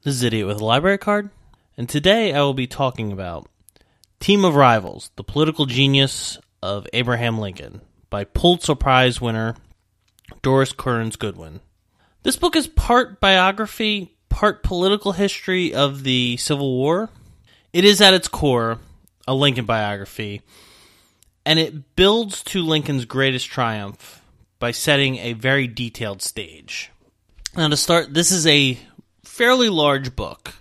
This is Idiot with a Library Card, and today I will be talking about Team of Rivals, The Political Genius of Abraham Lincoln by Pulitzer Prize winner Doris Kearns Goodwin. This book is part biography, part political history of the Civil War. It is at its core a Lincoln biography, and it builds to Lincoln's greatest triumph by setting a very detailed stage. Now to start, this is a fairly large book.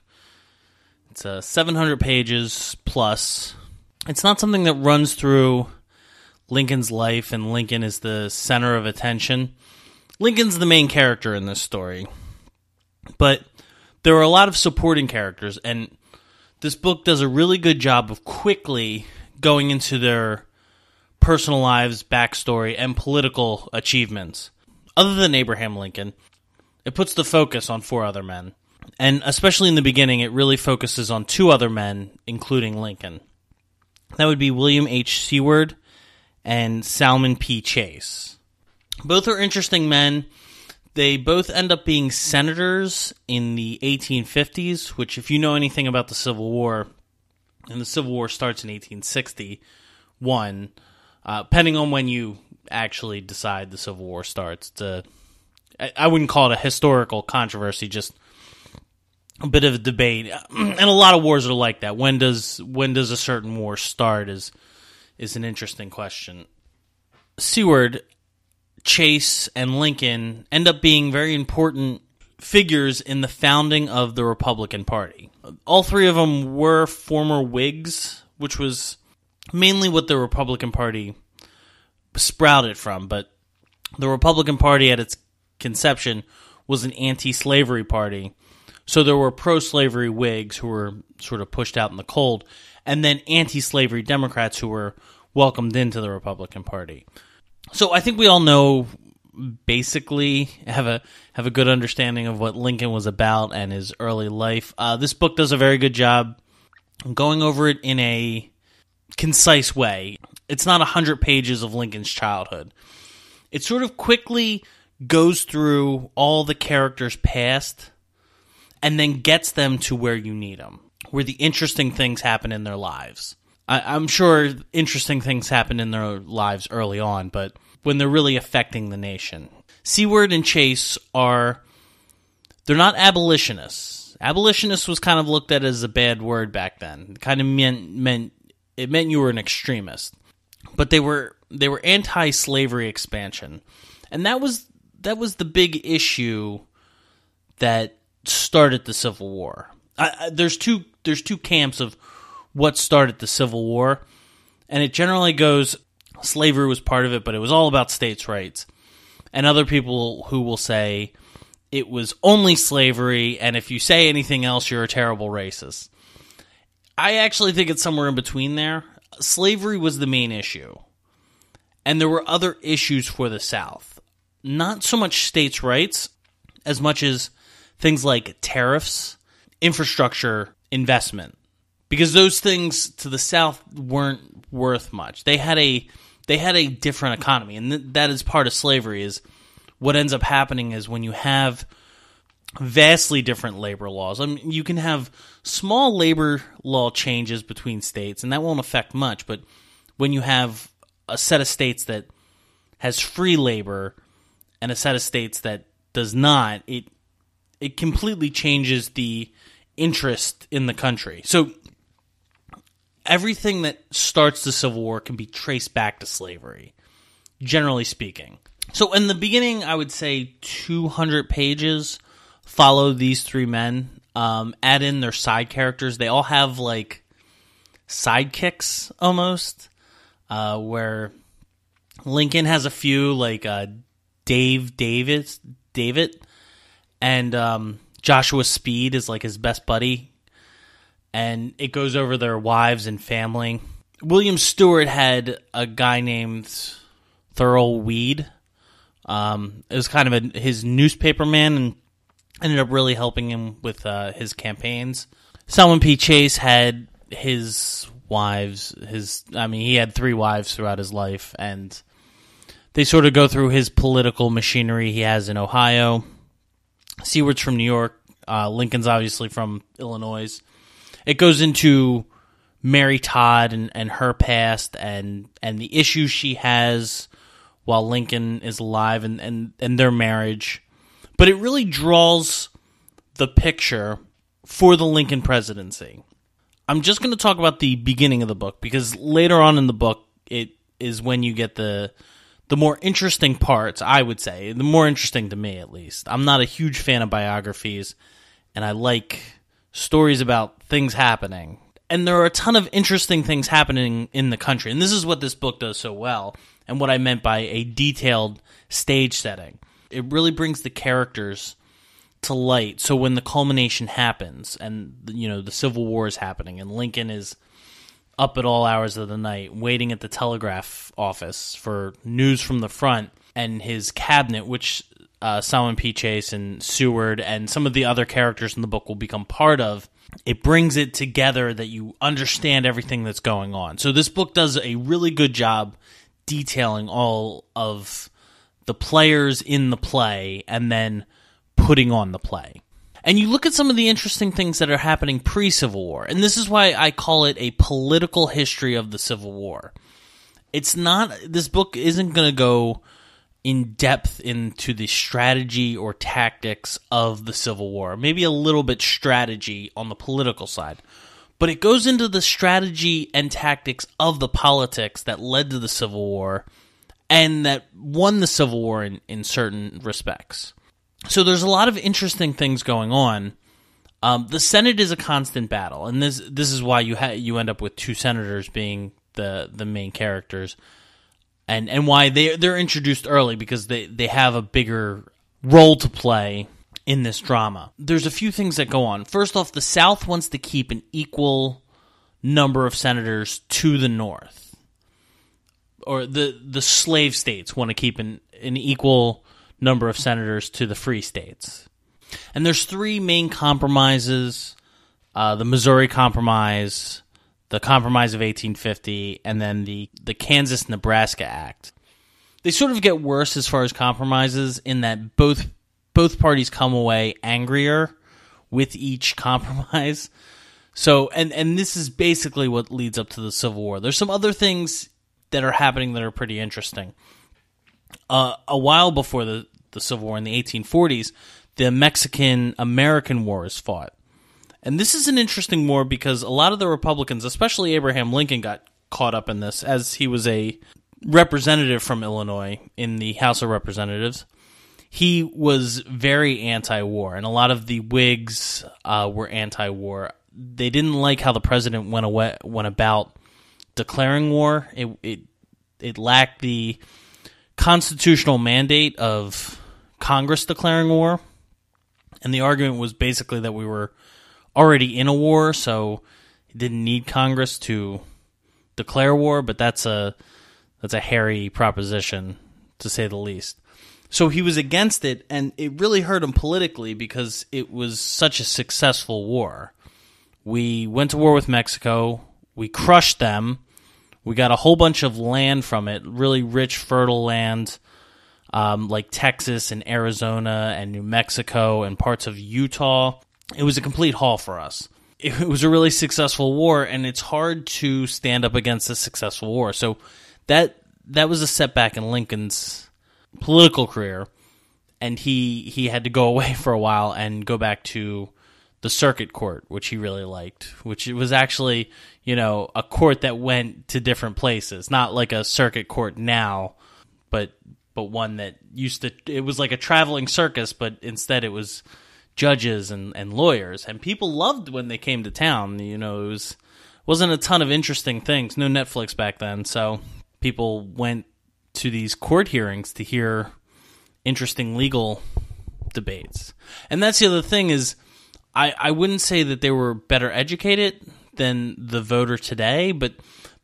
It's 700 pages plus. It's not something that runs through Lincoln's life and Lincoln is the center of attention. Lincoln's the main character in this story. But there are a lot of supporting characters, and this book does a really good job of quickly going into their personal lives, backstory, and political achievements. Other than Abraham Lincoln, it puts the focus on four other men. And especially in the beginning, it really focuses on two other men, including Lincoln. That would be William H. Seward and Salmon P. Chase. Both are interesting men. They both end up being senators in the 1850s, which if you know anything about the Civil War, and the Civil War starts in 1861, depending on when you actually decide the Civil War starts. I wouldn't call it a historical controversy, just a bit of a debate, and a lot of wars are like that. When does a certain war start is an interesting question. Seward, Chase, and Lincoln end up being very important figures in the founding of the Republican Party. All three of them were former Whigs, which was mainly what the Republican Party sprouted from, but the Republican Party at its conception was an anti-slavery party. So there were pro-slavery Whigs who were sort of pushed out in the cold, and then anti-slavery Democrats who were welcomed into the Republican Party. So I think we all know, basically, have a good understanding of what Lincoln was about and his early life. This book does a very good job going over it in a concise way. It's not 100 pages of Lincoln's childhood. It sort of quickly goes through all the characters' past and then gets them to where you need them, where the interesting things happen in their lives. I'm sure interesting things happen in their lives early on, but when they're really affecting the nation. Seward and Chase they're not abolitionists. Abolitionists was kind of looked at as a bad word back then. It kind of meant you were an extremist. But they were anti-slavery expansion. And that was the big issue that started the Civil War. There's two camps of what started the Civil War, and it generally goes slavery was part of it, but it was all about states' rights. And other people who will say it was only slavery, and if you say anything else, you're a terrible racist. I actually think it's somewhere in between there. Slavery was the main issue, and there were other issues for the South. Not so much states' rights as much as things like tariffs, infrastructure, investment. Because those things to the South weren't worth much. They had a different economy, and that is part of slavery. Is what ends up happening is when you have vastly different labor laws. I mean, you can have small labor law changes between states, and that won't affect much. But when you have a set of states that has free labor and a set of states that does not, it completely changes the interest in the country. So everything that starts the Civil War can be traced back to slavery, generally speaking. So in the beginning, I would say 200 pages follow these three men. Add in their side characters. They all have like sidekicks almost, where Lincoln has a few, like David, and Joshua Speed is like his best buddy, and it goes over their wives and family. William Stewart had a guy named Thurl Weed. It was kind of his newspaper man, and ended up really helping him with his campaigns. Salmon P. Chase had his wives. He had 3 wives throughout his life, and they sort of go through his political machinery he has in Ohio. Seward's from New York. Lincoln's obviously from Illinois. It goes into Mary Todd and her past and the issues she has while Lincoln is alive and their marriage. But it really draws the picture for the Lincoln presidency. I'm just going to talk about the beginning of the book because later on in the book, it is when you get the more interesting parts, I would say. The more interesting to me, at least. I'm not a huge fan of biographies, and I like stories about things happening. And there are a ton of interesting things happening in the country, and this is what this book does so well, and what I meant by a detailed stage setting. It really brings the characters to light. So when the culmination happens, and the Civil War is happening, and Lincoln is up at all hours of the night, waiting at the telegraph office for news from the front, and his cabinet, which Solomon P. Chase and Seward and some of the other characters in the book will become part of, it brings it together that you understand everything that's going on. So this book does a really good job detailing all of the players in the play and then putting on the play. And you look at some of the interesting things that are happening pre-Civil War, and this is why I call it a political history of the Civil War. This book isn't going to go in depth into the strategy or tactics of the Civil War. Maybe a little bit strategy on the political side. But it goes into the strategy and tactics of the politics that led to the Civil War and that won the Civil War in certain respects. So there's a lot of interesting things going on. The Senate is a constant battle, and this is why you end up with two senators being the main characters, and why they're introduced early because they have a bigger role to play in this drama. There's a few things that go on. First off, the South wants to keep an equal number of senators to the North, or the slave states want to keep an equal number of senators to the free states. And there's three main compromises, the Missouri Compromise, the Compromise of 1850, and then the Kansas-Nebraska Act. They sort of get worse as far as compromises in that both parties come away angrier with each compromise. So, and this is basically what leads up to the Civil War. There's some other things that are happening that are pretty interesting. A while before the Civil War in the 1840s, the Mexican-American War is fought. And this is an interesting war because a lot of the Republicans, especially Abraham Lincoln, got caught up in this as he was a representative from Illinois in the House of Representatives. He was very anti-war, and a lot of the Whigs were anti-war. They didn't like how the president went about declaring war. It lacked the constitutional mandate of Congress declaring war, and the argument was basically that we were already in a war, so it didn't need Congress to declare war, but that's a hairy proposition, to say the least. So he was against it, and it really hurt him politically because it was such a successful war. We went to war with Mexico, we crushed them, we got a whole bunch of land from it, really rich, fertile land, like Texas and Arizona and New Mexico and parts of Utah. It was a complete haul for us. It was a really successful war, and it's hard to stand up against a successful war. So that was a setback in Lincoln's political career, and he had to go away for a while and go back to the circuit court, which he really liked, which it was actually, a court that went to different places, not like a circuit court now, but one that it was like a traveling circus, but instead it was judges and lawyers, and people loved when they came to town. Wasn't a ton of interesting things, no Netflix back then, so people went to these court hearings to hear interesting legal debates. And that's the other thing is, I wouldn't say that they were better educated than the voter today, but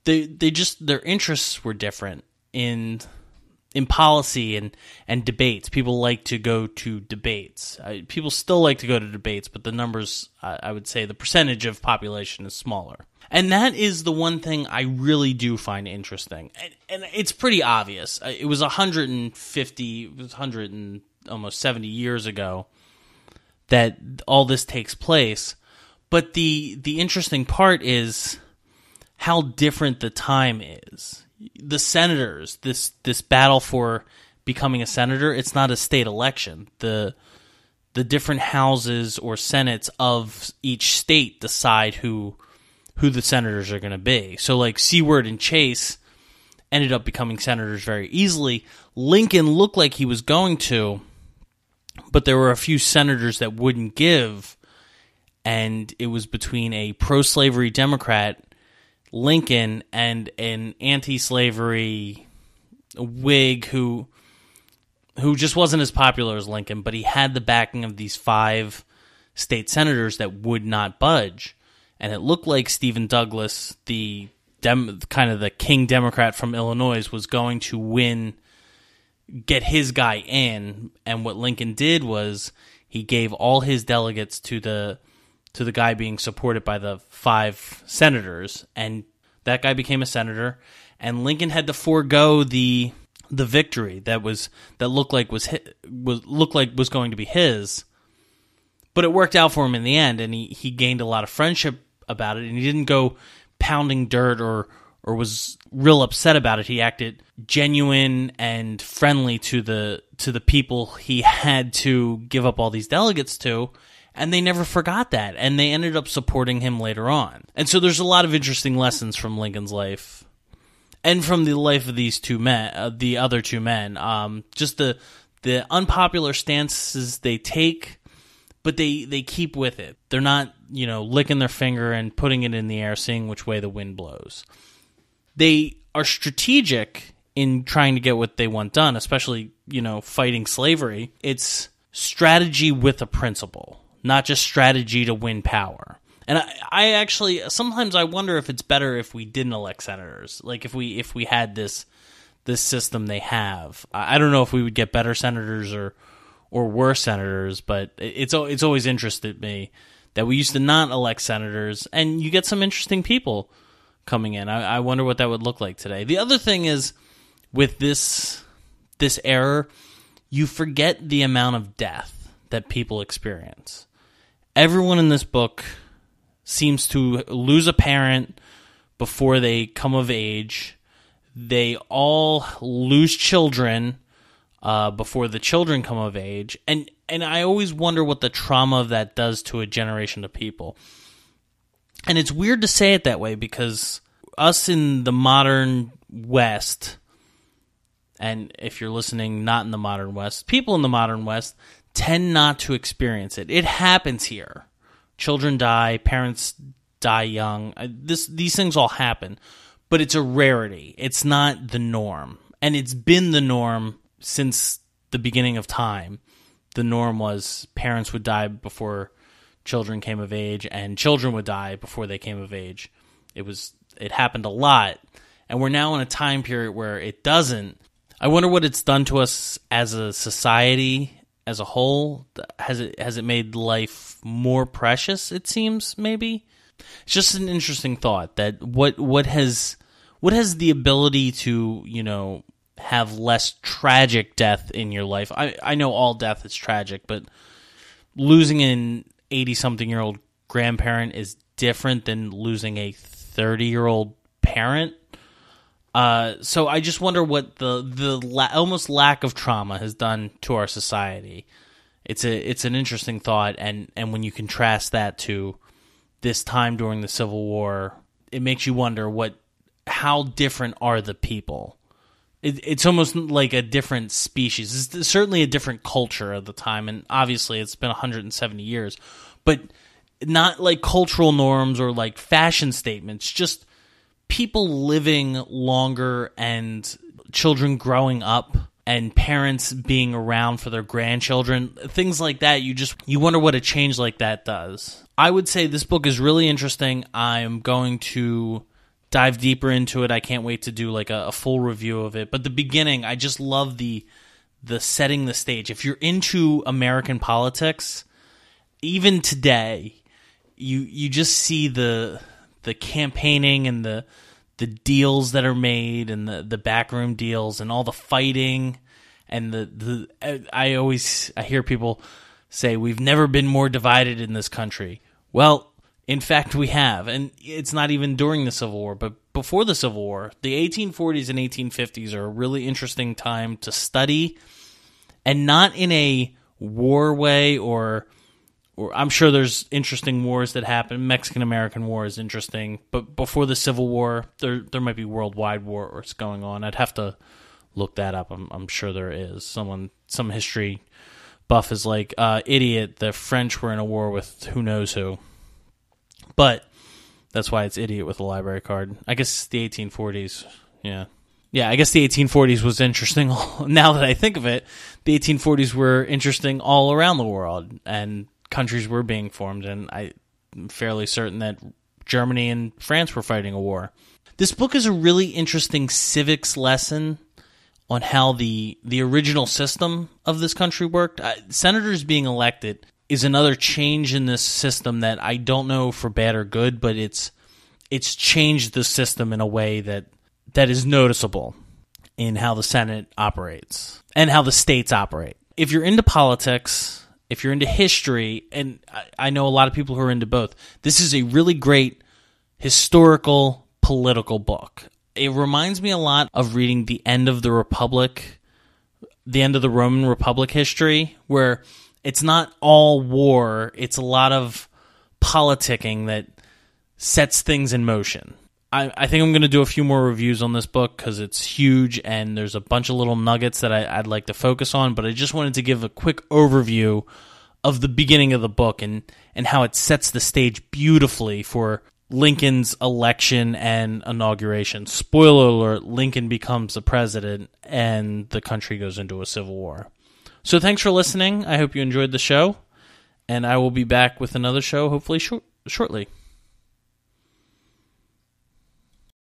their interests were different in policy and debates. People like to go to debates. People still like to go to debates, but the numbers, I would say the percentage of population is smaller. And that is the one thing I really do find interesting. And it's pretty obvious. It was 150, almost 70 years ago that all this takes place. But the interesting part is how different the time is. The senators, this battle for becoming a senator, it's not a state election. The different houses or senates of each state decide who the senators are going to be. So like Seward and Chase ended up becoming senators very easily. Lincoln looked like he was going to, but there were a few senators that wouldn't give, and it was between a pro-slavery Democrat, Lincoln, and an anti-slavery Whig who just wasn't as popular as Lincoln, but he had the backing of these 5 state senators that would not budge. And it looked like Stephen Douglas, the kind of the king Democrat from Illinois, was going to get his guy in. And what Lincoln did was he gave all his delegates to the guy being supported by the 5 senators, and that guy became a senator. And Lincoln had to forego the victory that looked like was going to be his, but it worked out for him in the end, and he gained a lot of friendship about it, and he didn't go pounding dirt or was real upset about it. He acted genuine and friendly to the people he had to give up all these delegates to, and they never forgot that, and they ended up supporting him later on. And so there's a lot of interesting lessons from Lincoln's life and from the life of these two men, the other 2 men. Just the unpopular stances they take, but they keep with it. They're not, licking their finger and putting it in the air, seeing which way the wind blows. They are strategic in trying to get what they want done, especially, fighting slavery. It's strategy with a principle, not just strategy to win power. And I actually, sometimes I wonder if it's better if we didn't elect senators. Like if we had this system they have. I don't know if we would get better senators or worse senators, but it's always interested me that we used to not elect senators, and you get some interesting people coming in. I wonder what that would look like today. The other thing is, with this era, you forget the amount of death that people experience. Everyone in this book seems to lose a parent before they come of age. They all lose children before the children come of age. And I always wonder what the trauma of that does to a generation of people. And it's weird to say it that way, because us in the modern West, and if you're listening not in the modern West, people in the modern West tend not to experience it. It happens here. Children die, parents die young. These things all happen, but it's a rarity. It's not the norm, and it's been the norm since the beginning of time. The norm was parents would die before children came of age, and children would die before they came of age. It happened a lot, and we're now in a time period where it doesn't. I wonder what it's done to us as a society as a whole. Has it made life more precious? It seems, maybe. It's just an interesting thought that what has the ability to have less tragic death in your life. I know all death is tragic, but losing an 80-something-year-old grandparent is different than losing a 30-year-old parent. So I just wonder what the almost lack of trauma has done to our society. It's an interesting thought, and when you contrast that to this time during the Civil War, it makes you wonder how different are the people. It's almost like a different species. It's certainly a different culture at the time, and obviously it's been 170 years, but not like cultural norms or like fashion statements, just people living longer and children growing up and parents being around for their grandchildren, things like that. You wonder what a change like that does. I would say this book is really interesting. I'm going to dive deeper into it. I can't wait to do like a full review of it. But the beginning, I just love the setting the stage. If you're into American politics, even today, you just see the campaigning and the deals that are made and the backroom deals and all the fighting and I hear people say we've never been more divided in this country. Well, in fact, we have. And it's not even during the Civil War, but before the Civil War. The 1840s and 1850s are a really interesting time to study, and not in a war way or I'm sure there's interesting wars that happen. Mexican-American War is interesting, but before the Civil War, there might be worldwide wars going on. I'd have to look that up. I'm sure there is. Some history buff is like, idiot, the French were in a war with who knows who. But that's why it's idiot with a library card. I guess the 1840s, yeah. Yeah, I guess the 1840s was interesting. Now that I think of it, the 1840s were interesting all around the world, and countries were being formed, and I'm fairly certain that Germany and France were fighting a war. This book is a really interesting civics lesson on how the original system of this country worked. Senators being elected is another change in this system that I don't know for bad or good, but it's changed the system in a way that is noticeable in how the Senate operates and how the states operate. If you're into politics, if you're into history, and I know a lot of people who are into both, this is a really great historical political book. It reminds me a lot of reading the end of the Republic, the end of the Roman Republic history, where it's not all war, it's a lot of politicking that sets things in motion. I think I'm going to do a few more reviews on this book because it's huge and there's a bunch of little nuggets that I'd like to focus on, but I just wanted to give a quick overview of the beginning of the book and how it sets the stage beautifully for Lincoln's election and inauguration. Spoiler alert, Lincoln becomes the president and the country goes into a civil war. So thanks for listening. I hope you enjoyed the show, and I will be back with another show hopefully shortly.